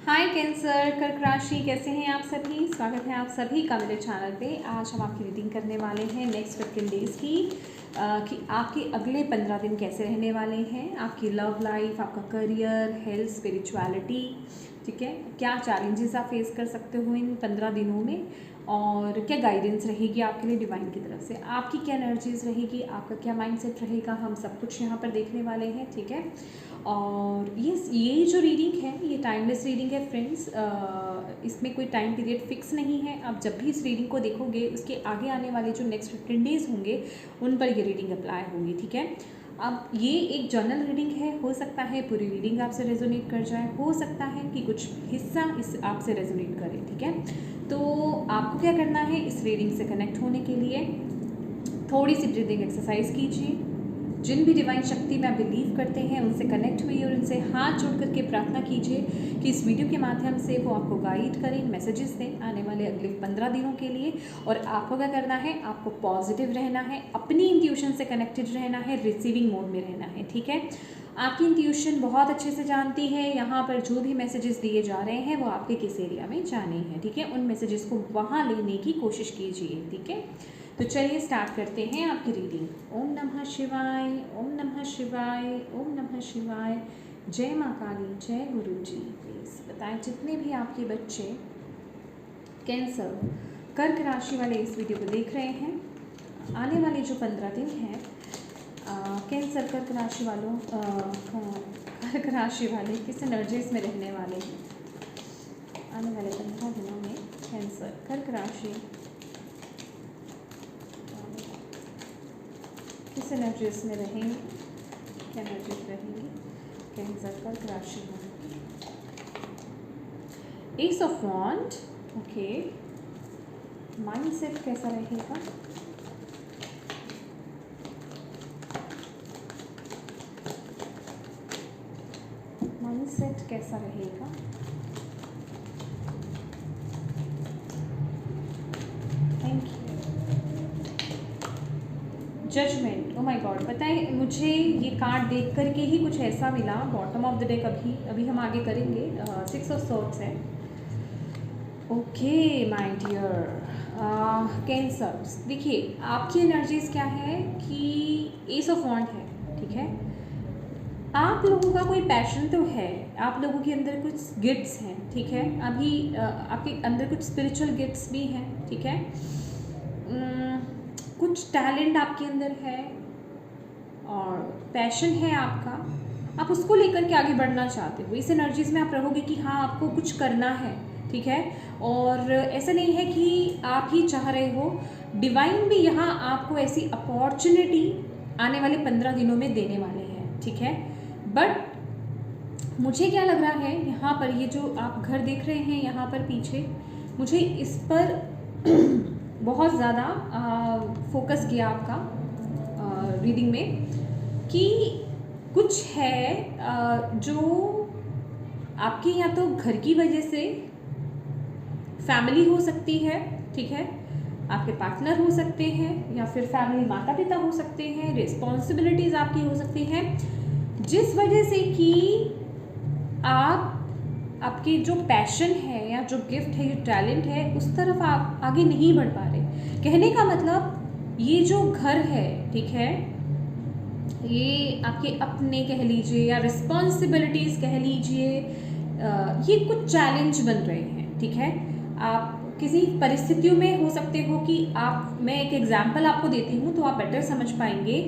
हाय cancer, कर्क राशि, कैसे हैं आप सभी। स्वागत है आप सभी का मेरे चैनल पे। आज हम आपकी रीडिंग करने वाले हैं नेक्स्ट 15 डेज़ की कि आपके अगले 15 दिन कैसे रहने वाले हैं। आपकी लव लाइफ, आपका करियर, हेल्थ, स्पिरिचुअलिटी, ठीक है, क्या चैलेंजेस आप फेस कर सकते हो इन 15 दिनों में, और क्या गाइडेंस रहेगी आपके लिए डिवाइन की तरफ से, आपकी क्या एनर्जीज रहेगी, आपका क्या माइंडसेट रहेगा, हम सब कुछ यहाँ पर देखने वाले हैं, ठीक है। और ये जो रीडिंग है ये टाइमलेस रीडिंग है फ्रेंड्स। इसमें कोई टाइम पीरियड फिक्स नहीं है। आप जब भी इस रीडिंग को देखोगे उसके आगे आने वाले जो नेक्स्ट 15 डेज़ होंगे उन पर ये रीडिंग अप्लाई होगी, ठीक है। अब ये एक जर्नल रीडिंग है, हो सकता है पूरी रीडिंग आपसे रेजोनेट कर जाए, हो सकता है कि कुछ हिस्सा इस आपसे रेजोनेट करे, ठीक है। तो आपको क्या करना है, इस रीडिंग से कनेक्ट होने के लिए थोड़ी सी ब्रीदिंग एक्सरसाइज कीजिए। जिन भी डिवाइन शक्ति में आप बिलीव करते हैं उनसे कनेक्ट हुई और उनसे हाथ जोड़ करके प्रार्थना कीजिए कि इस वीडियो के माध्यम से वो आपको गाइड करें, मैसेजेस दें आने वाले अगले 15 दिनों के लिए। और आपको क्या करना है, आपको पॉजिटिव रहना है, अपनी इंट्यूशन से कनेक्टेड रहना है, रिसीविंग मोड में रहना है, ठीक है। आपकी इंट्यूशन बहुत अच्छे से जानती है यहाँ पर जो भी मैसेजेस दिए जा रहे हैं वो आपके किस एरिया में जाने हैं, ठीक है। उन मैसेजेस को वहाँ लेने की कोशिश कीजिए, ठीक है। तो चलिए स्टार्ट करते हैं आपकी रीडिंग। ओम नमः शिवाय, ओम नमः शिवाय, ओम नमः शिवाय। जय माँ काली, जय गुरु जी। प्लीज़ बताएं जितने भी आपके बच्चे कैंसर कर्क राशि वाले इस वीडियो को देख रहे हैं, आने वाले जो 15 दिन हैं कैंसर कर्क राशि वालों कर्क राशि वाले किस एनर्जीज में रहने वाले हैं आने वाले 15 दिनों में। कैंसर कर्क राशि किस एनर्जीज में रहेंगे, क्या एनर्जीज रहेंगी कैंसर कर्क राशि में। Ace of wands, okay. Mindset कैसा रहेगा, माइंडसेट कैसा रहेगा। Thank you. Judgement, oh my God. पता है मुझे ये कार्ड देख करके ही कुछ ऐसा मिला, बॉटम ऑफ द डेक अभी हम आगे करेंगे। 6 ऑफ सॉर्ड्स है। ओके माय डियर कैंसर, देखिए आपकी एनर्जीज क्या है कि एस ऑफ वॉन्ड है, ठीक है। आप लोगों का कोई पैशन तो है, आप लोगों के अंदर कुछ गिफ्ट्स हैं, ठीक है। अभी आपके अंदर कुछ स्पिरिचुअल गिफ्ट्स भी हैं, ठीक है। कुछ टैलेंट आपके अंदर है और पैशन है आपका, आप उसको लेकर के आगे बढ़ना चाहते हो। इस एनर्जीज में आप रहोगे कि हाँ आपको कुछ करना है, ठीक है। और ऐसा नहीं है कि आप ही चाह रहे हो, डिवाइन भी यहाँ आपको ऐसी अपॉर्चुनिटी आने वाले 15 दिनों में देने वाले हैं, ठीक है। बट मुझे क्या लग रहा है यहाँ पर, ये जो आप घर देख रहे हैं यहाँ पर पीछे, मुझे इस पर बहुत ज़्यादा फोकस किया आपका रीडिंग में कि कुछ है जो आपके या तो घर की वजह से, फैमिली हो सकती है, ठीक है, आपके पार्टनर हो सकते हैं, या फिर फैमिली माता पिता हो सकते हैं, रिस्पॉन्सिबिलिटीज़ आपकी हो सकती हैं, जिस वजह से कि आपके जो पैशन है या जो गिफ्ट है, जो टैलेंट है, उस तरफ आप आगे नहीं बढ़ पा रहे। कहने का मतलब ये जो घर है, ठीक है, ये आपके अपने कह लीजिए या रिस्पॉन्सिबिलिटीज़ कह लीजिए, ये कुछ चैलेंज बन रहे हैं, ठीक है। आप किसी परिस्थितियों में हो सकते हो कि मैं एक एग्जाम्पल आपको देती हूँ तो आप बेटर समझ पाएंगे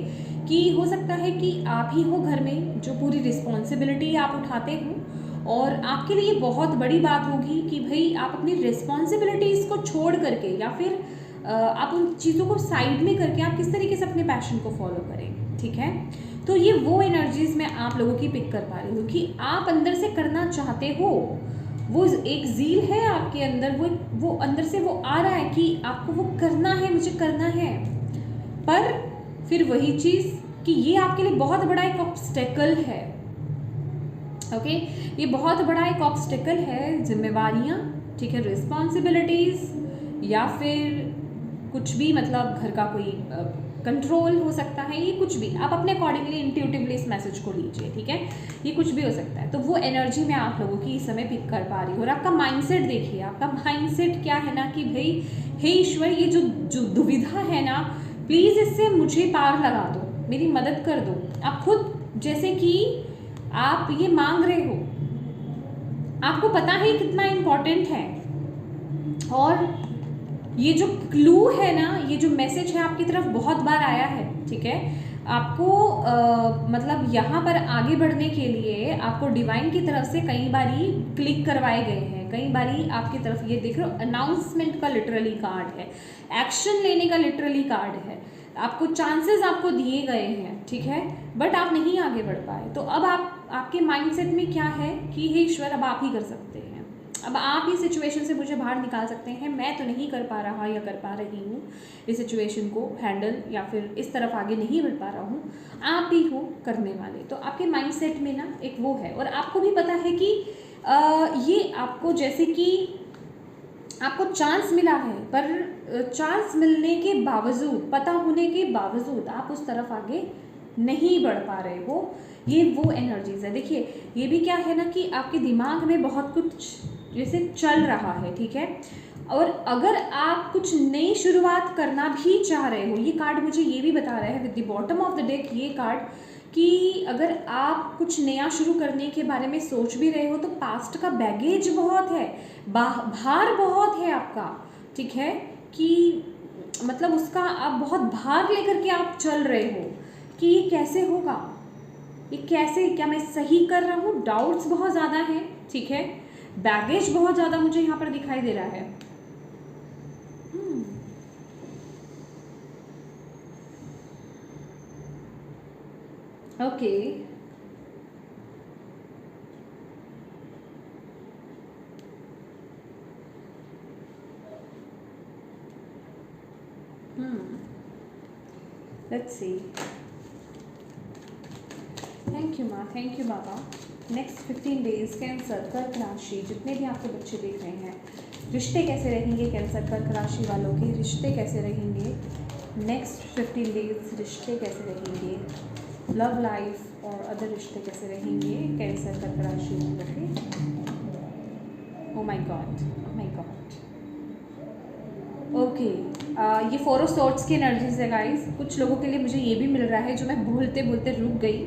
कि हो सकता है कि आप ही हो घर में जो पूरी रिस्पॉन्सिबिलिटी आप उठाते हो, और आपके लिए बहुत बड़ी बात होगी कि भाई आप अपनी रिस्पॉन्सिबिलिटीज़ को छोड़ करके या फिर आप उन चीज़ों को साइड में करके आप किस तरीके से अपने पैशन को फॉलो करें, ठीक है। तो ये वो एनर्जीज मैं आप लोगों की पिक कर पा रही हूँ कि आप अंदर से करना चाहते हो, वो एक ज़ील है आपके अंदर, वो अंदर से वो आ रहा है कि आपको वो करना है, मुझे करना है। पर फिर वही चीज़ कि ये आपके लिए बहुत बड़ा एक ऑब्स्टेकल है, ओके। ये बहुत बड़ा एक ऑब्स्टेकल है, जिम्मेवारियाँ, ठीक है, रिस्पॉन्सिबिलिटीज़, या फिर कुछ भी, मतलब घर का कोई कंट्रोल हो सकता है, ये कुछ भी आप अपने अकॉर्डिंगली इंट्यूटिवली इस मैसेज को लीजिए, ठीक है। ये कुछ भी हो सकता है। तो वो एनर्जी मैं आप लोगों की इस समय पिक कर पा रही हूँ। और आपका माइंडसेट देखिए, आपका माइंडसेट क्या है ना कि भाई हे ईश्वर, ये जो दुविधा है ना, प्लीज़ इससे मुझे पार लगा दो, मेरी मदद कर दो। आप खुद जैसे कि आप ये मांग रहे हो, आपको पता है कितना इम्पोर्टेंट है। और ये जो क्लू है ना, ये जो मैसेज है आपकी तरफ बहुत बार आया है, ठीक है। आपको मतलब यहाँ पर आगे बढ़ने के लिए आपको डिवाइन की तरफ से कई बारी क्लिक करवाए गए हैं, कई बारी आपकी तरफ ये देख रहे हो अनाउंसमेंट का लिटरली कार्ड है, एक्शन लेने का लिटरली कार्ड है, आपको चांसेस आपको दिए गए हैं, ठीक है, बट आप नहीं आगे बढ़ पाए। तो अब आपके माइंडसेट में क्या है कि हे ईश्वर, अब आप ही कर सकते हैं, अब आप ही सिचुएशन से मुझे बाहर निकाल सकते हैं। मैं तो नहीं कर पा रहा या कर पा रही हूँ इस सिचुएशन को हैंडल, या फिर इस तरफ आगे नहीं बढ़ पा रहा हूँ, आप ही हो करने वाले। तो आपके माइंडसेट में ना एक वो है। और आपको भी पता है कि ये आपको जैसे कि आपको चांस मिला है, पर चांस मिलने के बावजूद, पता होने के बावजूद आप उस तरफ आगे नहीं बढ़ पा रहे हो। ये वो एनर्जीज है। देखिए, ये भी क्या है ना कि आपके दिमाग में बहुत कुछ जैसे चल रहा है, ठीक है। और अगर आप कुछ नई शुरुआत करना भी चाह रहे हो, ये कार्ड मुझे ये भी बता रहा है with the bottom of the deck ये कार्ड, कि अगर आप कुछ नया शुरू करने के बारे में सोच भी रहे हो तो पास्ट का बैगेज बहुत है, भार बहुत है आपका, ठीक है, कि मतलब उसका आप बहुत भार लेकर के आप चल रहे हो कि ये कैसे होगा, ये कैसे, क्या मैं सही कर रहा हूँ। डाउट्स बहुत ज़्यादा हैं, ठीक है, बैगेज बहुत ज़्यादा मुझे यहाँ पर दिखाई दे रहा है। Okay, let's see. Thank you माँ, थैंक यू बाबा। नेक्स्ट 15 डेज कैंसर कर्क राशि, जितने भी आपके बच्चे देख रहे हैं, रिश्ते कैसे रहेंगे, कैंसर कर्क राशि वालों के रिश्ते कैसे रहेंगे नेक्स्ट 15 डेज, रिश्ते कैसे रहेंगे, लव लाइफ और अदर रिश्ते कैसे रहेंगे कैंसर कर्क राशि वालों के। ओ my God, O my God. Okay, ये 4 ऑफ सॉर्ड्स की एनर्जीज है गाइस। कुछ लोगों के लिए मुझे ये भी मिल रहा है, जो मैं बोलते बोलते रुक गई,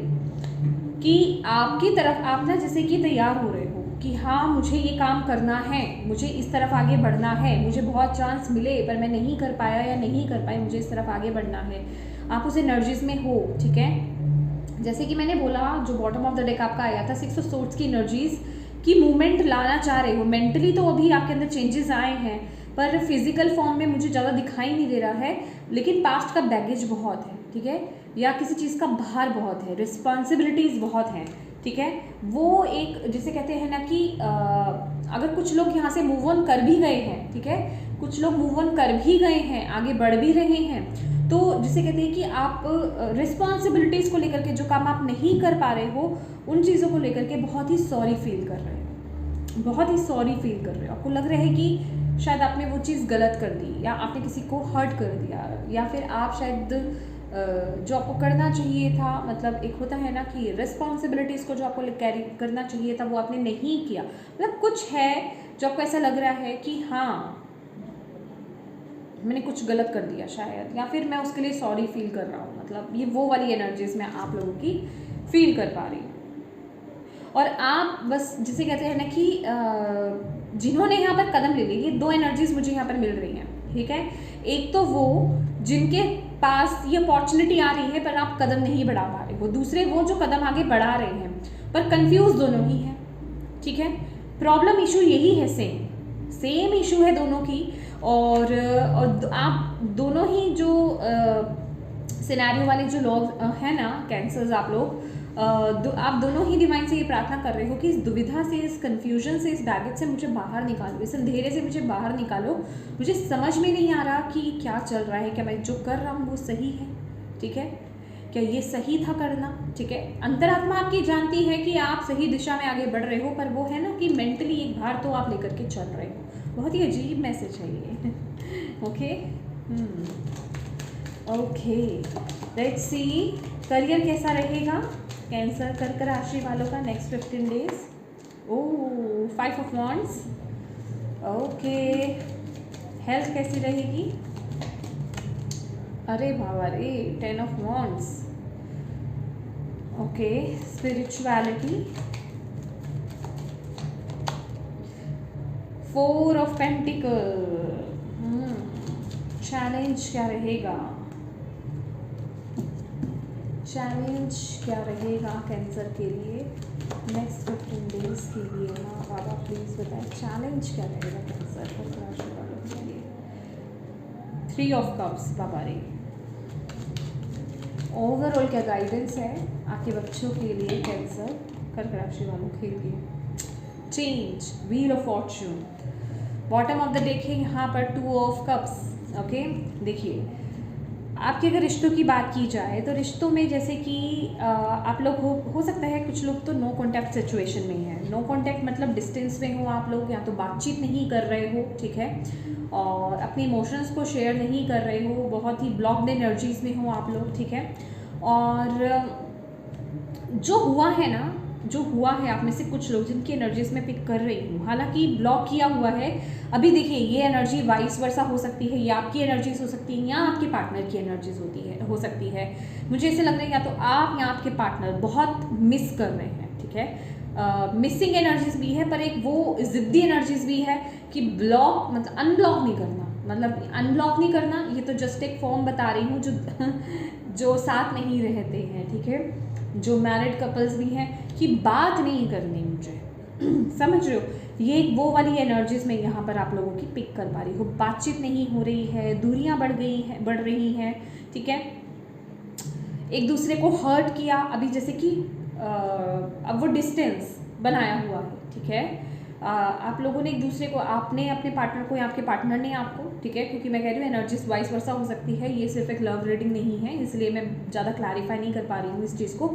कि आपकी तरफ आप ना जैसे कि तैयार हो रहे हो कि हाँ मुझे ये काम करना है, मुझे इस तरफ आगे बढ़ना है, मुझे बहुत चांस मिले पर मैं नहीं कर पाया या नहीं कर पाई, मुझे इस तरफ आगे बढ़ना है। आप उस एनर्जीज में हो, ठीक है। जैसे कि मैंने बोला, जो बॉटम ऑफ द डेक आपका आया था 6 ऑफ सोर्ड्स की एनर्जीज की मूवमेंट लाना चाह रहे हो। मेंटली तो अभी आपके अंदर चेंजेस आए हैं, पर फिजिकल फॉर्म में मुझे ज़्यादा दिखाई नहीं दे रहा है, लेकिन पास्ट का बैगेज बहुत है, ठीक है, या किसी चीज़ का भार बहुत है, रिस्पॉन्सिबिलिटीज़ बहुत हैं, ठीक है। वो एक जिसे कहते हैं ना कि अगर कुछ लोग यहाँ से मूव ऑन कर भी गए हैं, ठीक है, कुछ लोग मूव ऑन कर भी गए हैं, आगे बढ़ भी रहे हैं, तो जिसे कहते हैं कि आप रिस्पॉन्सिबिलिटीज़ को लेकर के जो काम आप नहीं कर पा रहे हो, उन चीज़ों को लेकर के बहुत ही सॉरी फील कर रहे हो, बहुत ही सॉरी फील कर रहे हो। आपको लग रहा है कि शायद आपने वो चीज़ गलत कर दी, या आपने किसी को हर्ट कर दिया, या फिर आप शायद जो आपको करना चाहिए था, मतलब एक होता है ना कि रिस्पॉन्सिबिलिटीज़ को जो आपको कैरी करना चाहिए था वो आपने नहीं किया, मतलब कुछ है जो आपको ऐसा लग रहा है कि हाँ मैंने कुछ गलत कर दिया शायद, या फिर मैं उसके लिए सॉरी फील कर रहा हूँ। मतलब ये वो वाली एनर्जीज मैं आप लोगों की फील कर पा रही हूँ। और आप बस जिसे कहते हैं ना कि जिन्होंने यहाँ पर कदम ले लिए, ये 2 एनर्जीज मुझे यहाँ पर मिल रही हैं, ठीक है। एक तो वो जिनके पास ये अपॉर्चुनिटी आ रही है पर आप कदम नहीं बढ़ा पा रहे हो, दूसरे वो जो कदम आगे बढ़ा रहे हैं पर कंफ्यूज दोनों ही हैं, ठीक है। प्रॉब्लम इशू यही है, सेम इशू है दोनों की। और आप दोनों ही जो सिनेरियो वाले जो लोग हैं ना कैंसर्स, आप लोग आप दोनों ही डिवाइन से ये प्रार्थना कर रहे हो कि इस दुविधा से, इस कन्फ्यूजन से, इस बैगेज से मुझे बाहर निकालो, इस अंधेरे से मुझे बाहर निकालो। मुझे समझ में नहीं आ रहा कि क्या चल रहा है, क्या मैं जो कर रहा हूँ वो सही है, ठीक है, क्या ये सही था करना, ठीक है। अंतरात्मा आपकी जानती है कि आप सही दिशा में आगे बढ़ रहे हो, पर वो है ना कि मेंटली एक भार तो आप लेकर के चल रहे हो। बहुत ही अजीब मैसेज है ये। Okay, okay, let's C career कैसा रहेगा कैंसर कर्क राशि वालों का next 15 days. Oh, 5 of wands. Okay, health कैसी रहेगी? अरे बाबा रे, 10 of wands. Okay, spirituality, 4 of pentacle. Challenge क्या रहेगा? चैलेंज क्या रहेगा कैंसर के लिए नेक्स्ट 15 डेज के लिए? हाँ बाबा प्लीज़ बताएं, चैलेंज क्या रहेगा कैंसर कर्क राशि वालों के लिए? 3 ऑफ कप्स बाबा रे। ओवरऑल क्या गाइडेंस है आपके बच्चों के लिए कैंसर कर्क राशि वालों के लिए? Change, wheel of Fortune. Bottom of the deck है यहाँ पर 2 ऑफ कप्स। ओके, देखिए आपके अगर रिश्तों की बात की जाए तो रिश्तों में जैसे कि आप लोग हो सकता है कुछ लोग तो नो कॉन्टैक्ट सिचुएशन में हैं। नो कॉन्टैक्ट मतलब डिस्टेंस में हो आप लोग, या तो बातचीत नहीं कर रहे हो, ठीक है, और अपने इमोशंस को शेयर नहीं कर रहे हो, बहुत ही ब्लॉक्ड एनर्जीज में हो आप लोग, ठीक है। और जो हुआ है आप में से कुछ लोग जिनकी एनर्जीज में पिक कर रही हूँ, हालांकि ब्लॉक किया हुआ है। अभी देखिए ये एनर्जी वाइस वर्सा हो सकती है, या आपकी एनर्जीज हो सकती है, या आपके पार्टनर की एनर्जीज हो सकती है। मुझे ऐसे लग रहा है या तो आप या आपके पार्टनर बहुत मिस कर रहे हैं, ठीक है। मिसिंग एनर्जीज भी है, पर एक वो ज़िद्दी एनर्जीज भी है कि ब्लॉक मतलब अनब्लॉक नहीं करना, मतलब अनब्लॉक नहीं करना। ये तो जस्ट एक फॉर्म बता रही हूँ जो साथ नहीं रहते हैं, ठीक है, जो मैरिड कपल्स भी हैं, कि बात नहीं करनी मुझे समझ रहे हो, ये वो वाली एनर्जीज में यहाँ पर आप लोगों की पिक कर पा रही हूँ। बातचीत नहीं हो रही है, दूरियाँ बढ़ रही हैं, ठीक है, एक दूसरे को हर्ट किया। अभी जैसे कि अब वो डिस्टेंस बनाया हुआ है, ठीक है। आप लोगों ने एक दूसरे को, आपने अपने पार्टनर को या आपके पार्टनर ने आपको, ठीक है, क्योंकि मैं कह रही हूँ एनर्जीज वाइस वर्सा हो सकती है, ये सिर्फ एक लव रीडिंग नहीं है, इसलिए मैं ज़्यादा क्लैरिफाई नहीं कर पा रही हूँ इस चीज़ को।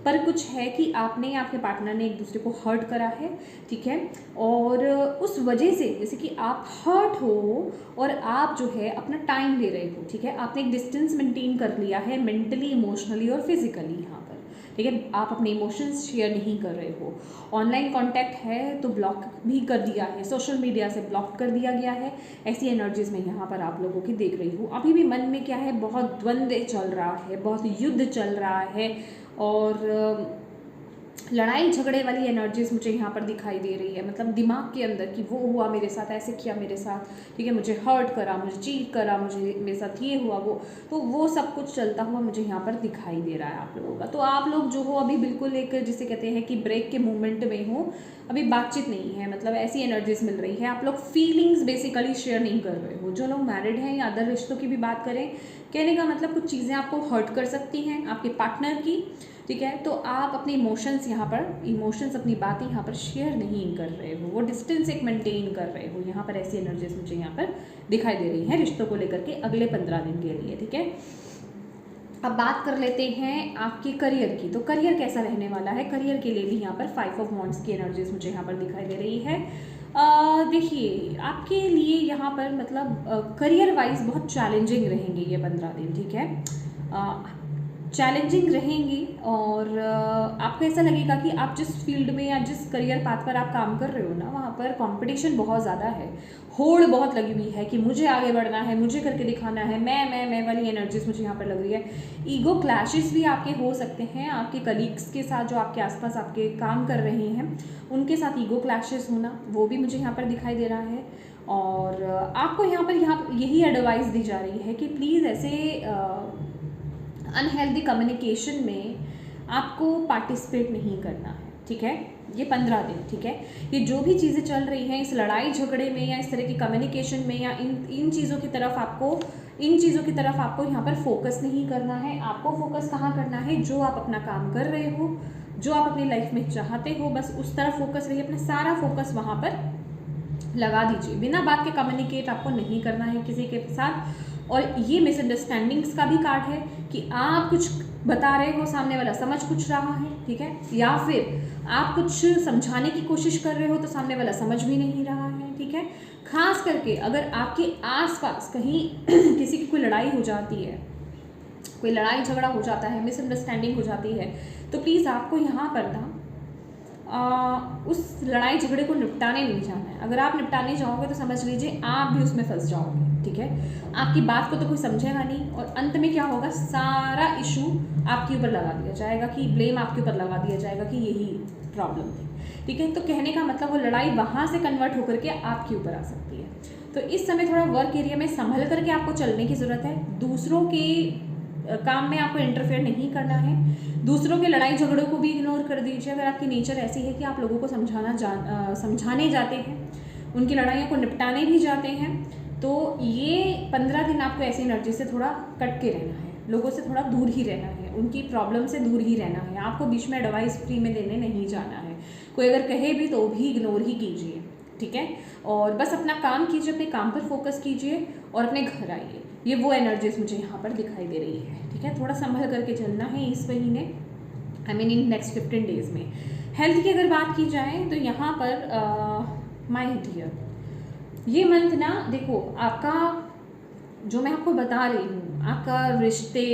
पर कुछ है कि आपने या आपके पार्टनर ने एक दूसरे को हर्ट करा है, ठीक है, और उस वजह से जैसे कि आप हर्ट हो और आप जो है अपना टाइम ले रहे हो, ठीक है, आपने एक डिस्टेंस मेंटेन कर लिया है मेंटली, इमोशनली और फिजिकली यहाँ पर, ठीक है। आप अपने इमोशंस शेयर नहीं कर रहे हो। ऑनलाइन कांटेक्ट है तो ब्लॉक भी कर दिया है, सोशल मीडिया से ब्लॉक कर दिया गया है। ऐसी एनर्जीज में यहाँ पर आप लोगों की देख रही हूँ। अभी भी मन में क्या है, बहुत द्वंद्व चल रहा है, बहुत युद्ध चल रहा है, और लड़ाई झगड़े वाली एनर्जीज मुझे यहाँ पर दिखाई दे रही है। मतलब दिमाग के अंदर कि वो हुआ मेरे साथ, ऐसे किया मेरे साथ, ठीक है, मुझे हर्ट करा, मुझे चीट करा, मुझे मेरे साथ ये हुआ वो, तो वो सब कुछ चलता हुआ मुझे यहाँ पर दिखाई दे रहा है आप लोगों का। तो आप लोग जो हो अभी बिल्कुल एक जिसे कहते हैं कि ब्रेक के मूवमेंट में हो, अभी बातचीत नहीं है, मतलब ऐसी एनर्जीज मिल रही है। आप लोग फीलिंग्स बेसिकली शेयर नहीं कर रहे हो। जो लोग मैरिड हैं या अदर रिश्तों की भी बात करें, कहने का मतलब कुछ चीज़ें आपको हर्ट कर सकती हैं आपके पार्टनर की, ठीक है, तो आप अपने इमोशंस अपनी बातें यहाँ पर शेयर नहीं कर रहे हो, वो डिस्टेंस एक मेंटेन कर रहे हो। यहाँ पर ऐसी एनर्जीज मुझे यहाँ पर दिखाई दे रही हैं रिश्तों को लेकर के अगले 15 दिन के लिए, ठीक है। अब बात कर लेते हैं आपके करियर की। तो करियर कैसा रहने वाला है? करियर के लिए भी यहाँ पर 5 ऑफ वॉन्ड्स की एनर्जीज मुझे यहाँ पर दिखाई दे रही है। देखिए आपके लिए यहाँ पर मतलब करियर वाइज बहुत चैलेंजिंग रहेंगे ये 15 दिन, ठीक है, चैलेंजिंग रहेंगी। और आपको ऐसा लगेगा कि आप जिस फील्ड में या जिस करियर पाथ पर आप काम कर रहे हो ना, वहाँ पर कंपटीशन बहुत ज़्यादा है, होड़ बहुत लगी हुई है कि मुझे आगे बढ़ना है, मुझे करके दिखाना है, मैं वाली एनर्जीज मुझे यहाँ पर लग रही है। ईगो क्लैशेस भी आपके हो सकते हैं, आपके कलीग्स के साथ जो आपके आसपास आपके काम कर रहे हैं उनके साथ ईगो क्लैशेस होना, वो भी मुझे यहाँ पर दिखाई दे रहा है। और आपको यहाँ पर यही एडवाइस दी जा रही है कि प्लीज़ ऐसे अनहेल्दी कम्युनिकेशन में आपको पार्टिसिपेट नहीं करना है, ठीक है, ये 15 दिन, ठीक है। ये जो भी चीज़ें चल रही हैं इस लड़ाई झगड़े में या इस तरह की कम्युनिकेशन में या इन चीज़ों की तरफ आपको यहाँ पर फोकस नहीं करना है। आपको फोकस कहाँ करना है? जो आप अपना काम कर रहे हो, जो आप अपनी लाइफ में चाहते हो, बस उस तरफ फोकस रहिए, अपना सारा फोकस वहाँ पर लगा दीजिए। बिना बात के कम्युनिकेट आपको नहीं करना है किसी के साथ। और ये मिसअंडरस्टैंडिंग्स का भी कार्ड है कि आप कुछ बता रहे हो, सामने वाला समझ कुछ रहा है, ठीक है, या फिर आप कुछ समझाने की कोशिश कर रहे हो तो सामने वाला समझ भी नहीं रहा है, ठीक है। खास करके अगर आपके आसपास कहीं किसी की कोई लड़ाई हो जाती है, कोई लड़ाई झगड़ा हो जाता है, मिसअंडरस्टैंडिंग हो जाती है, तो प्लीज़ आपको यहाँ पर ना उस लड़ाई झगड़े को निपटाने नहीं जाना है। अगर आप निपटाने जाओगे तो समझ लीजिए आप भी उसमें फंस जाओगे, ठीक है। आपकी बात को तो कोई समझेगा नहीं और अंत में क्या होगा, सारा इशू आपके ऊपर लगा दिया जाएगा, कि ब्लेम आपके ऊपर लगा दिया जाएगा कि यही प्रॉब्लम थी, ठीक है। तो कहने का मतलब वो लड़ाई वहाँ से कन्वर्ट होकर के आपके ऊपर आ सकती है। तो इस समय थोड़ा वर्क एरिया में संभल करके आपको चलने की ज़रूरत है। दूसरों के काम में आपको इंटरफेयर नहीं करना है। दूसरों के लड़ाई झगड़ों को भी इग्नोर कर दीजिए। अगर आपकी नेचर ऐसी है कि आप लोगों को समझाने जाते हैं, उनकी लड़ाइयों को निपटाने भी जाते हैं, तो ये 15 दिन आपको ऐसी एनर्जी से थोड़ा कट के रहना है, लोगों से थोड़ा दूर ही रहना है, उनकी प्रॉब्लम से दूर ही रहना है। आपको बीच में एडवाइस फ्री में देने नहीं जाना है। कोई अगर कहे भी तो भी इग्नोर ही कीजिए, ठीक है। और बस अपना काम कीजिए, अपने काम पर फोकस कीजिए और अपने घर आइए। ये वो एनर्जीज मुझे यहाँ पर दिखाई दे रही है, ठीक है। थोड़ा संभल करके चलना है इस महीने, इन नेक्स्ट 15 डेज में। हेल्थ की अगर बात की जाए तो यहाँ पर माय डियर, ये मंथ ना देखो, आपका जो मैं आपको बता रही हूँ, आपका रिश्ते,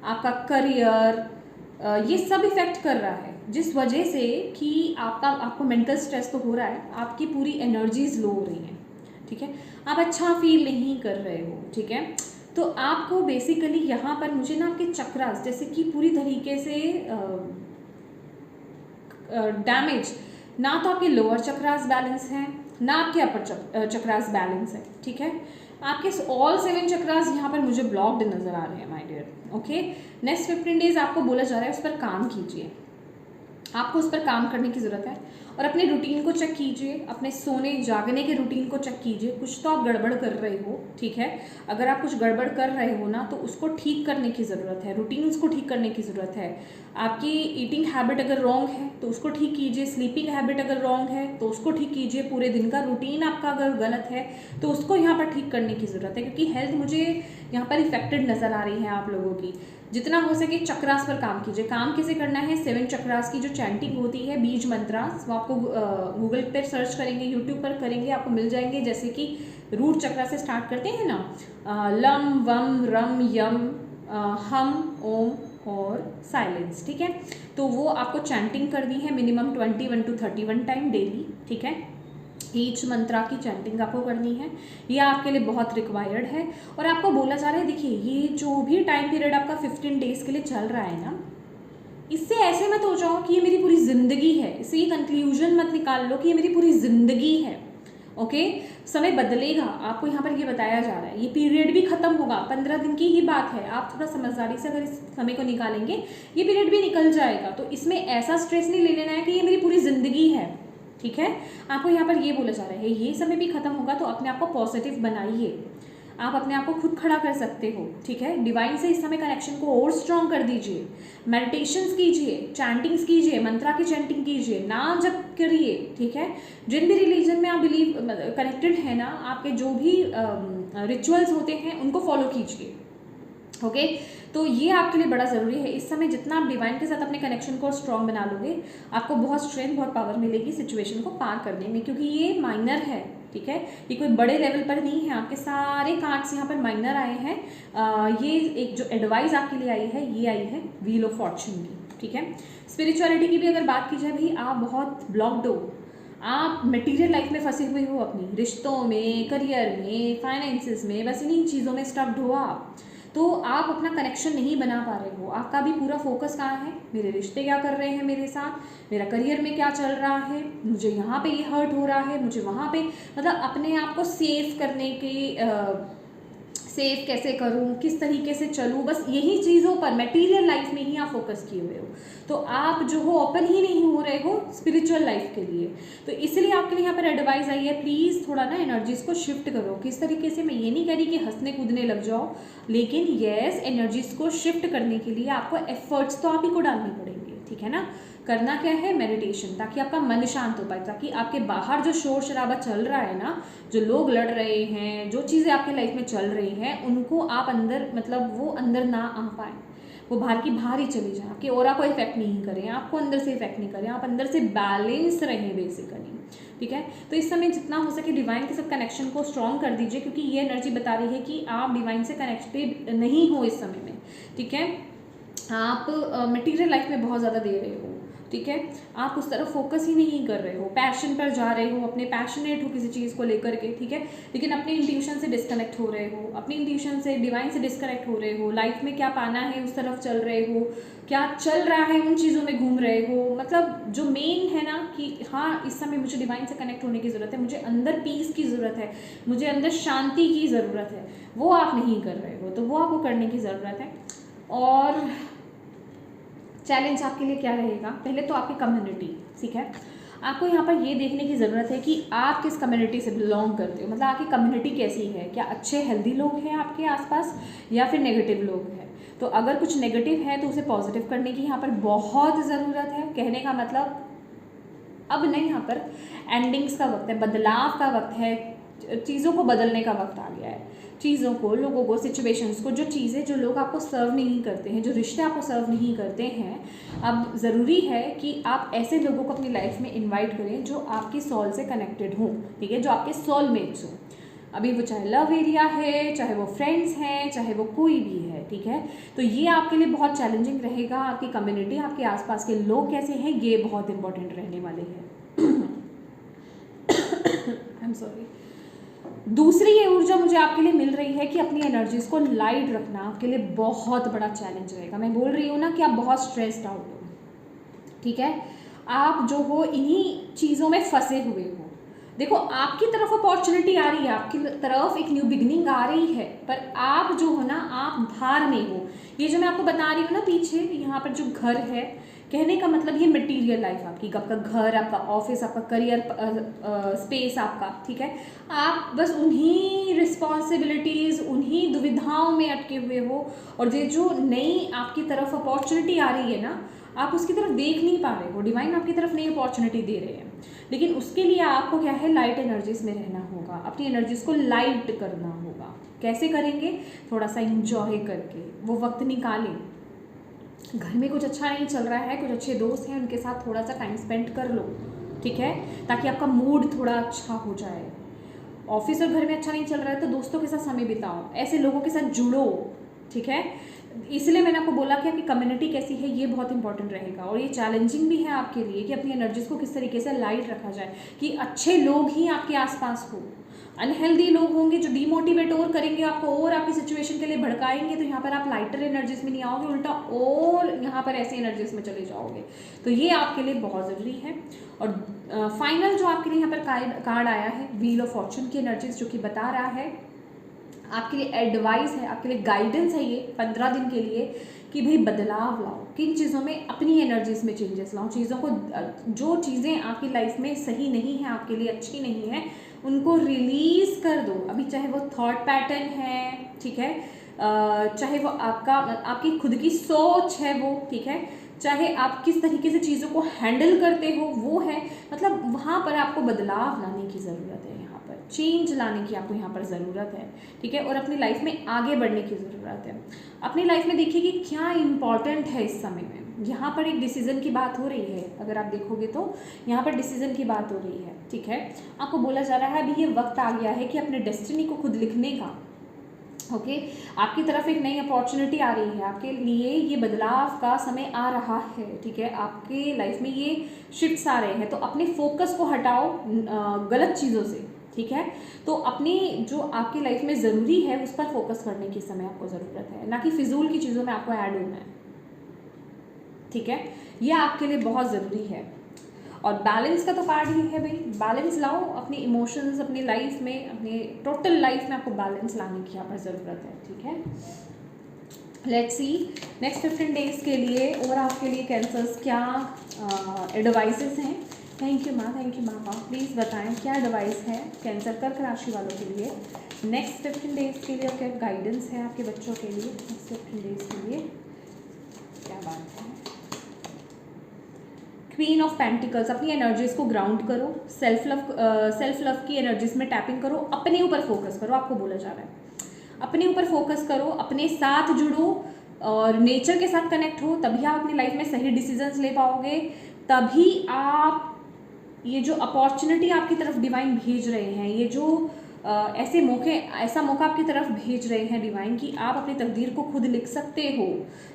आपका करियर, ये सब इफ़ेक्ट कर रहा है, जिस वजह से कि आपको मेंटल स्ट्रेस तो हो रहा है, आपकी पूरी एनर्जीज लो हो रही हैं, ठीक है। आप अच्छा फील नहीं कर रहे हो, ठीक है। तो आपको बेसिकली यहाँ पर मुझे ना आपके चक्रास जैसे कि पूरी तरीके से डैमेज, ना तो आपके लोअर चक्रास बैलेंस हैं, ना आपके अपर चक्रास बैलेंस है, ठीक है। आपके ऑल 7 चक्रास यहाँ पर मुझे ब्लॉक्ड नजर आ रहे हैं my dear, okay. Next 15 days आपको बोला जा रहा है उस पर काम कीजिए, आपको उस पर काम करने की ज़रूरत है। और अपने रूटीन को चेक कीजिए, अपने सोने जागने के रूटीन को चेक कीजिए। कुछ तो आप गड़बड़ कर रहे हो, ठीक है। अगर आप कुछ गड़बड़ कर रहे हो ना, तो उसको ठीक करने की ज़रूरत है, रूटीन को ठीक करने की ज़रूरत है। आपकी ईटिंग हैबिट अगर रॉन्ग है तो उसको ठीक कीजिए, स्लीपिंग हैबिट अगर रॉन्ग है तो उसको ठीक कीजिए, पूरे दिन का रूटीन आपका अगर गलत है तो उसको यहाँ पर ठीक करने की ज़रूरत है, क्योंकि हेल्थ मुझे यहाँ पर इफेक्टेड नज़र आ रही है आप लोगों की। जितना हो सके चक्रास पर काम कीजिए। काम कैसे करना है, 7 चक्रास की जो चैंटिंग होती है, बीज मंत्रास, वो आपको गूगल पर सर्च करेंगे, यूट्यूब पर करेंगे, आपको मिल जाएंगे। जैसे कि रूट चक्रा से स्टार्ट करते हैं ना, लम वम रम यम हम ओम और साइलेंस, ठीक है। तो वो आपको चैंटिंग करनी है मिनिमम 21 to 31 टाइम डेली, ठीक है। ईच मंत्रा की चैंटिंग आपको करनी है, ये आपके लिए बहुत रिक्वायर्ड है। और आपको बोला जा रहा है, देखिए ये जो भी टाइम पीरियड आपका 15 डेज के लिए चल रहा है ना, इससे ऐसे मत हो जाओ कि ये मेरी पूरी ज़िंदगी है। इससे ये कंक्लूजन मत निकाल लो कि ये मेरी पूरी ज़िंदगी है, ओके। समय बदलेगा, आपको यहाँ पर ये बताया जा रहा है। ये पीरियड भी खत्म होगा, 15 दिन की ही बात है। आप थोड़ा समझदारी से अगर इस समय को निकालेंगे, ये पीरियड भी निकल जाएगा। तो इसमें ऐसा स्ट्रेस नहीं ले लेना है कि ये मेरी पूरी ज़िंदगी है, ठीक है। आपको यहाँ पर ये बोला जा रहा है, ये समय भी खत्म होगा, तो अपने आप को पॉजिटिव बनाइए। आप अपने आप को खुद खड़ा कर सकते हो, ठीक है। डिवाइन से इस समय कनेक्शन को और स्ट्रॉन्ग कर दीजिए। मेडिटेशंस कीजिए, चैंटिंग्स कीजिए, मंत्रा की चैंटिंग कीजिए, नाम जप करिए, ठीक है। जिन भी रिलीजन में आप बिलीव कनेक्टेड है ना, आपके जो भी रिचुअल्स होते हैं उनको फॉलो कीजिए, ओके। तो ये आपके लिए बड़ा ज़रूरी है। इस समय जितना आप डिवाइन के साथ अपने कनेक्शन को स्ट्रॉन्ग बना लोगे, आपको बहुत स्ट्रेंथ, बहुत पावर मिलेगी सिचुएशन को पार करने में, क्योंकि ये माइनर है, ठीक है। ये कोई बड़े लेवल पर नहीं है। आपके सारे कार्ड्स यहाँ पर माइनर आए हैं। ये एक जो एडवाइस आपके लिए आई है, ये आई है व्हील ऑफ फॉर्च्यून की, ठीक है। स्पिरिचुअलिटी की भी अगर बात की जाए भी, आप बहुत ब्लॉक्ड हो, आप मटेरियल लाइफ में फंसे हुए हो, अपनी रिश्तों में, करियर में, फाइनेंसिस में, बस इन्हीं चीज़ों में स्टक्ड हो आप। तो आप अपना कनेक्शन नहीं बना पा रहे हो। आपका भी पूरा फोकस कहाँ है, मेरे रिश्ते क्या कर रहे हैं मेरे साथ, मेरा करियर में क्या चल रहा है, मुझे यहाँ पे ये हर्ट हो रहा है, मुझे वहाँ पे, मतलब अपने आप को सेव करने की सेव कैसे करूँ, किस तरीके से चलूँ, बस यही चीज़ों पर, मटेरियल लाइफ में ही आप फोकस किए हुए हो। तो आप जो हो ओपन ही नहीं हो रहे हो स्पिरिचुअल लाइफ के लिए। तो इसलिए आपके लिए यहाँ पर एडवाइस आई है, प्लीज़ थोड़ा ना एनर्जीज को शिफ्ट करो। किस तरीके से, मैं ये नहीं कह रही कि हंसने कूदने लग जाओ, लेकिन येस, एनर्जीज को शिफ्ट करने के लिए आपको एफर्ट्स तो आप ही को डालने पड़ेंगे, ठीक है ना। करना क्या है, मेडिटेशन, ताकि आपका मन शांत हो पाए, ताकि आपके बाहर जो शोर शराबा चल रहा है ना, जो लोग लड़ रहे हैं, जो चीज़ें आपके लाइफ में चल रही हैं, उनको आप अंदर, मतलब वो अंदर ना आ पाए। वो बाहर की बाहर ही चली जाए, आपके ऑरा को इफेक्ट नहीं करें, आपको अंदर से इफेक्ट नहीं करें, आप अंदर से बैलेंस रहें बेसिकली, ठीक है। तो इस समय जितना हो सके डिवाइन के साथ कनेक्शन को स्ट्रॉन्ग कर दीजिए, क्योंकि ये एनर्जी बता रही है कि आप डिवाइन से कनेक्टेड नहीं हो इस समय में, ठीक है। आप मटेरियल लाइफ में बहुत ज़्यादा दे रहे हो, ठीक है, आप उस तरफ फोकस ही नहीं कर रहे हो, पैशन पर जा रहे हो, अपने पैशनेट हो किसी चीज़ को लेकर के, ठीक है, लेकिन अपने इंट्यूशन से डिस्कनेक्ट हो रहे हो, अपनी इंट्यूशन से डिवाइन से डिस्कनेक्ट हो रहे हो, लाइफ में क्या पाना है उस तरफ चल रहे हो, क्या चल रहा है उन चीज़ों में घूम रहे हो। मतलब जो मेन है ना कि हाँ इस समय मुझे डिवाइन से कनेक्ट होने की ज़रूरत है, मुझे अंदर पीस की ज़रूरत है, मुझे अंदर शांति की ज़रूरत है, वो आप नहीं कर रहे हो, तो वो आपको करने की ज़रूरत है। और चैलेंज आपके लिए क्या रहेगा, पहले तो आपकी कम्युनिटी, ठीक है, आपको यहाँ पर ये देखने की ज़रूरत है कि आप किस कम्युनिटी से बिलोंग करते हो, मतलब आपकी कम्युनिटी कैसी है, क्या अच्छे हेल्दी लोग हैं आपके आसपास या फिर नेगेटिव लोग हैं। तो अगर कुछ नेगेटिव है तो उसे पॉजिटिव करने की यहाँ पर बहुत ज़रूरत है। कहने का मतलब अब नहीं, यहाँ पर एंडिंग्स का वक्त है, बदलाव का वक्त है, चीज़ों को बदलने का वक्त आ गया है, चीज़ों को, लोगों को, सिचुएशंस को, जो चीज़ें जो लोग आपको सर्व नहीं करते हैं, जो रिश्ते आपको सर्व नहीं करते हैं, अब ज़रूरी है कि आप ऐसे लोगों को अपनी लाइफ में इनवाइट करें जो आपकी सोल से कनेक्टेड हों, ठीक है, जो आपके सोलमेट्स हों। अभी वो चाहे लव एरिया है, चाहे वो फ्रेंड्स हैं, चाहे वो कोई भी है, ठीक है। तो ये आपके लिए बहुत चैलेंजिंग रहेगा। आपकी कम्युनिटी, आपके आसपास के लोग कैसे हैं, ये बहुत इंपॉर्टेंट रहने वाले हैं। I am sorry. दूसरी ये ऊर्जा मुझे आपके लिए मिल रही है कि अपनी एनर्जीज को लाइट रखना आपके लिए बहुत बड़ा चैलेंज रहेगा। मैं बोल रही हूँ ना कि आप बहुत स्ट्रेस्ड आउट हो, ठीक है, आप जो हो इन्हीं चीज़ों में फंसे हुए हो। देखो आपकी तरफ अपॉर्चुनिटी आ रही है, आपकी तरफ एक न्यू बिगनिंग आ रही है, पर आप जो हो ना, आप धार में हो। ये जो मैं आपको बता रही हूँ ना पीछे यहाँ पर जो घर है, कहने का मतलब ये मटेरियल लाइफ आपकी, आपका घर, आपका ऑफिस, आपका करियर स्पेस आपका, ठीक है, आप बस उन्हीं रिस्पॉन्सिबिलिटीज़, उन्हीं दुविधाओं में अटके हुए हो। और ये जो नई आपकी तरफ अपॉर्चुनिटी आ रही है ना, आप उसकी तरफ देख नहीं पा रहे हो, डिवाइन आपकी तरफ नई अपॉर्चुनिटी दे रहे हैं, लेकिन उसके लिए आपको क्या है, लाइट एनर्जीज में रहना होगा, अपनी एनर्जीज को लाइट करना होगा। कैसे करेंगे, थोड़ा सा इंजॉय करके, वो वक्त निकालें। घर में कुछ अच्छा नहीं चल रहा है, कुछ अच्छे दोस्त हैं, उनके साथ थोड़ा सा टाइम स्पेंड कर लो, ठीक है, ताकि आपका मूड थोड़ा अच्छा हो जाए। ऑफिस और घर में अच्छा नहीं चल रहा है तो दोस्तों के साथ समय बिताओ, ऐसे लोगों के साथ जुड़ो, ठीक है। इसलिए मैंने आपको बोला कि आपकी कम्युनिटी कैसी है ये बहुत इंपॉर्टेंट रहेगा। और ये चैलेंजिंग भी है आपके लिए कि अपनी एनर्जीज को किस तरीके से लाइट रखा जाए, कि अच्छे लोग ही आपके आसपास हो। अनहेल्दी लोग होंगे जो डीमोटिवेट और करेंगे आपको और आपकी सिचुएशन के लिए भड़काएंगे, तो यहाँ पर आप लाइटर एनर्जीज में नहीं आओगे, उल्टा और यहाँ पर ऐसी एनर्जीज में चले जाओगे। तो ये आपके लिए बहुत ज़रूरी है। और फाइनल जो आपके लिए यहाँ पर कार्ड आया है, व्हील ऑफ फॉर्चून की एनर्जीज, जो कि बता रहा है आपके लिए एडवाइस है, आपके लिए गाइडेंस है ये 15 दिन के लिए, कि भाई बदलाव लाओ, किन चीज़ों में अपनी एनर्जीज में चेंजेस लाओ, चीज़ों को, जो चीज़ें आपकी लाइफ में सही नहीं है, आपके लिए अच्छी नहीं है, उनको रिलीज़ कर दो। अभी चाहे वो थॉट पैटर्न है, ठीक है, चाहे वो आपकी खुद की सोच है वो, ठीक है, चाहे आप किस तरीके से चीज़ों को हैंडल करते हो वो है, मतलब वहाँ पर आपको बदलाव लाने की ज़रूरत है, यहाँ पर चेंज लाने की आपको यहाँ पर ज़रूरत है, ठीक है, और अपनी लाइफ में आगे बढ़ने की ज़रूरत है। अपनी लाइफ में देखिए कि क्या इम्पॉर्टेंट है इस समय में। यहाँ पर एक डिसीज़न की बात हो रही है, अगर आप देखोगे तो यहाँ पर डिसीज़न की बात हो रही है, ठीक है। आपको बोला जा रहा है अभी ये वक्त आ गया है कि अपने डेस्टिनी को खुद लिखने का, ओके, आपकी तरफ एक नई अपॉर्चुनिटी आ रही है, आपके लिए ये बदलाव का समय आ रहा है, ठीक है, आपके लाइफ में ये शिफ्ट्स आ रहे हैं। तो अपने फोकस को हटाओ गलत चीज़ों से, ठीक है, तो अपनी जो आपकी लाइफ में ज़रूरी है उस पर फोकस करने की समय आपको ज़रूरत है, ना कि फिजूल की चीज़ों में आपको ऐड होना है, ठीक है, ये आपके लिए बहुत ज़रूरी है। और बैलेंस का तो कार्ड ही है भाई, बैलेंस लाओ अपने इमोशंस, अपनी लाइफ में, अपने टोटल लाइफ में आपको बैलेंस लाने की यहाँ पर ज़रूरत है, ठीक है। लेट्स सी नेक्स्ट 15 डेज के लिए और आपके लिए कैंसर्स क्या एडवाइसेस हैं। थैंक यू माँ, थैंक यू माँ, प्लीज़ बताएं क्या एडवाइस है कैंसर कर्क राशि वालों के लिए नेक्स्ट 15 डेज के लिए, और क्या गाइडेंस है आपके बच्चों के लिए नेक्स्ट 15 डेज के लिए, क्या बात है। क्वीन ऑफ पेंटिकल्स, अपनी एनर्जीज को ग्राउंड करो, सेल्फ लव की एनर्जीज में टैपिंग करो, अपने ऊपर फोकस करो, आपको बोला जा रहा है अपने ऊपर फोकस करो, अपने साथ जुड़ो, और नेचर के साथ कनेक्ट हो, तभी आप अपनी लाइफ में सही डिसीजंस ले पाओगे। तभी आप ये जो अपॉर्चुनिटी आपकी तरफ डिवाइन भेज रहे हैं, ये जो ऐसा मौका आपकी तरफ भेज रहे हैं डिवाइन कि आप अपनी तकदीर को खुद लिख सकते हो,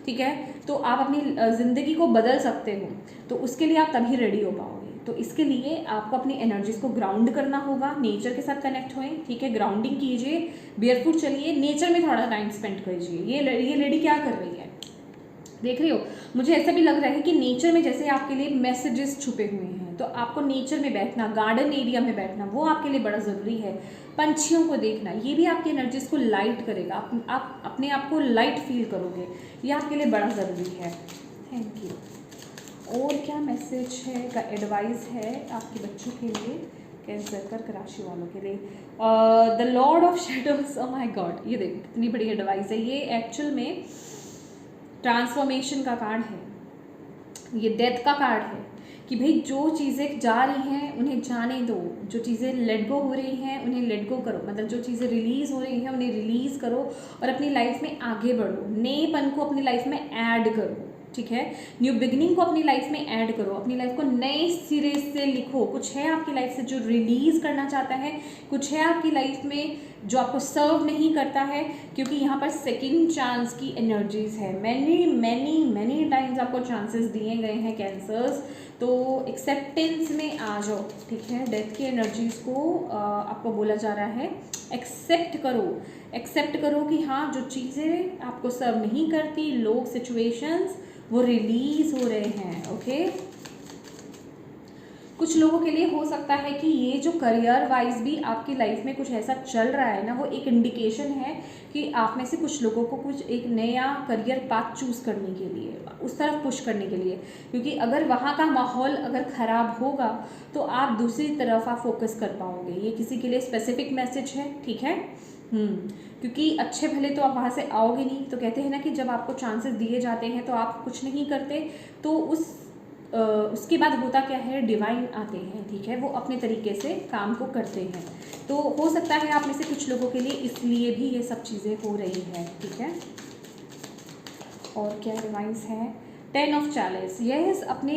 ठीक है, तो आप अपनी ज़िंदगी को बदल सकते हो, तो उसके लिए आप तभी रेडी हो पाओगे। तो इसके लिए आपको अपनी एनर्जीज को ग्राउंड करना होगा, नेचर के साथ कनेक्ट होएं, ठीक है, ग्राउंडिंग कीजिए, बेयरफुट चलिए, नेचर में थोड़ा टाइम स्पेंड कीजिए। ये लेडी क्या कर रही है, देख रही हो, मुझे ऐसा भी लग रहा है कि नेचर में जैसे आपके लिए मैसेजेस छुपे हुए हैं, तो आपको नेचर में बैठना, गार्डन एरिया में बैठना, वो आपके लिए बड़ा ज़रूरी है। पंछियों को देखना, ये भी आपकी एनर्जीज को लाइट करेगा, आप अपने आप को लाइट फील करोगे, ये आपके लिए बड़ा ज़रूरी है। Thank you. और क्या मैसेज है का एडवाइस है आपके बच्चों के लिए, कैंसर कर्क राशि वालों के लिए? The Lord of shadows, oh my God, ये देखो कितनी बड़ी एडवाइस है। ये एक्चुअल में ट्रांसफॉर्मेशन का कार्ड है, ये डेथ का कार्ड है कि भाई जो चीज़ें जा रही हैं उन्हें जाने दो, जो चीज़ें लेट गो हो रही हैं उन्हें लेट गो करो, मतलब जो चीज़ें रिलीज़ हो रही हैं उन्हें रिलीज़ करो और अपनी लाइफ में आगे बढ़ो, नएपन को अपनी लाइफ में ऐड करो, ठीक है, न्यू बिगनिंग को अपनी लाइफ में ऐड करो, अपनी लाइफ को नए सिरे से लिखो। कुछ है आपकी लाइफ से जो रिलीज़ करना चाहता है, कुछ है आपकी लाइफ में जो आपको सर्व नहीं करता है, क्योंकि यहाँ पर सेकंड चांस की एनर्जीज है। मैनी टाइम्स आपको चांसेस दिए गए हैं कैंसर्स, तो एक्सेप्टेंस में आ जाओ, ठीक है। डेथ की एनर्जीज को आपको बोला जा रहा है एक्सेप्ट करो कि हाँ, जो चीज़ें आपको सर्व नहीं करती, लोग, सिचुएशंस, वो रिलीज हो रहे हैं, ओके। कुछ लोगों के लिए हो सकता है कि ये जो करियर वाइज भी आपकी लाइफ में कुछ ऐसा चल रहा है ना, वो एक इंडिकेशन है कि आप में से कुछ लोगों को कुछ एक नया करियर पाथ चूज़ करने के लिए, उस तरफ पुश करने के लिए, क्योंकि अगर वहाँ का माहौल अगर ख़राब होगा तो आप दूसरी तरफ आप फोकस कर पाओगे। ये किसी के लिए स्पेसिफिक मैसेज है, ठीक है। क्योंकि अच्छे भले तो आप वहाँ से आओगे नहीं, तो कहते हैं ना कि जब आपको चांसेस दिए जाते हैं तो आप कुछ नहीं करते, तो उसके बाद होता क्या है, डिवाइन आते हैं, ठीक है, वो अपने तरीके से काम को करते हैं। तो हो सकता है आप में से कुछ लोगों के लिए इसलिए भी ये सब चीज़ें हो रही हैं, ठीक है। और क्या डिवाइस है, 10 ऑफ चैलेंज, यह अपने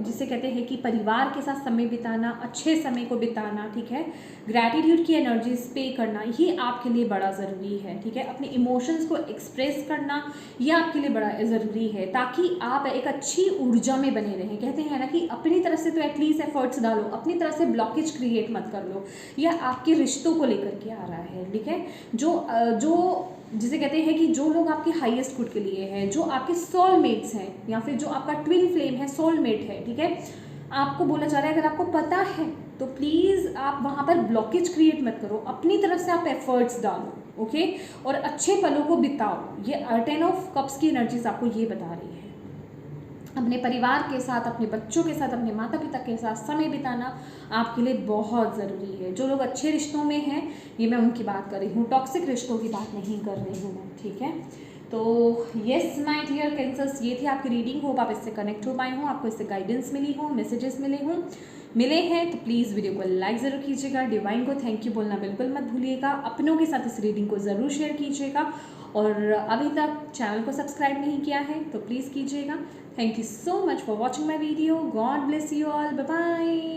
जिसे कहते हैं कि परिवार के साथ समय बिताना, अच्छे समय को बिताना, ठीक है, ग्रैटिट्यूड की एनर्जीज पे करना, ये आपके लिए बड़ा ज़रूरी है, ठीक है। अपने इमोशंस को एक्सप्रेस करना, ये आपके लिए बड़ा ज़रूरी है, ताकि आप एक अच्छी ऊर्जा में बने रहें। कहते हैं ना कि अपनी तरफ से तो एटलीस्ट एफर्ट्स डालो, अपनी तरफ से ब्लॉकेज क्रिएट मत कर लो। यह आपके रिश्तों को लेकर के आ रहा है, ठीक है। जो जिसे कहते हैं कि जो लोग आपके हाईएस्ट गुड के लिए हैं, जो आपके सोलमेट्स हैं, या फिर जो आपका ट्विन फ्लेम है, सोलमेट है, ठीक है, आपको बोला जा रहा है अगर आपको पता है तो प्लीज़ आप वहाँ पर ब्लॉकेज क्रिएट मत करो, अपनी तरफ से आप एफर्ट्स डालो, ओके, और अच्छे पलों को बिताओ। ये 10 ऑफ कप्स की एनर्जीज आपको ये बता रही है। अपने परिवार के साथ, अपने बच्चों के साथ, अपने माता पिता के साथ समय बिताना आपके लिए बहुत ज़रूरी है। जो लोग अच्छे रिश्तों में हैं, ये मैं उनकी बात कर रही हूँ, टॉक्सिक रिश्तों की बात नहीं कर रही हूँ मैं, ठीक है। तो येस माय डियर कैंसर्स, ये थी आपकी रीडिंग। होप आप इससे कनेक्ट हो पाए हों, आपको इससे गाइडेंस मिली हो, मैसेजेस मिले हैं, तो प्लीज़ वीडियो को लाइक ज़रूर कीजिएगा। डिवाइन को थैंक यू बोलना बिल्कुल मत भूलिएगा। अपनों के साथ इस रीडिंग को ज़रूर शेयर कीजिएगा, और अभी तक चैनल को सब्सक्राइब नहीं किया है तो प्लीज़ कीजिएगा। Thank you so much for watching my video. God bless you all, bye bye.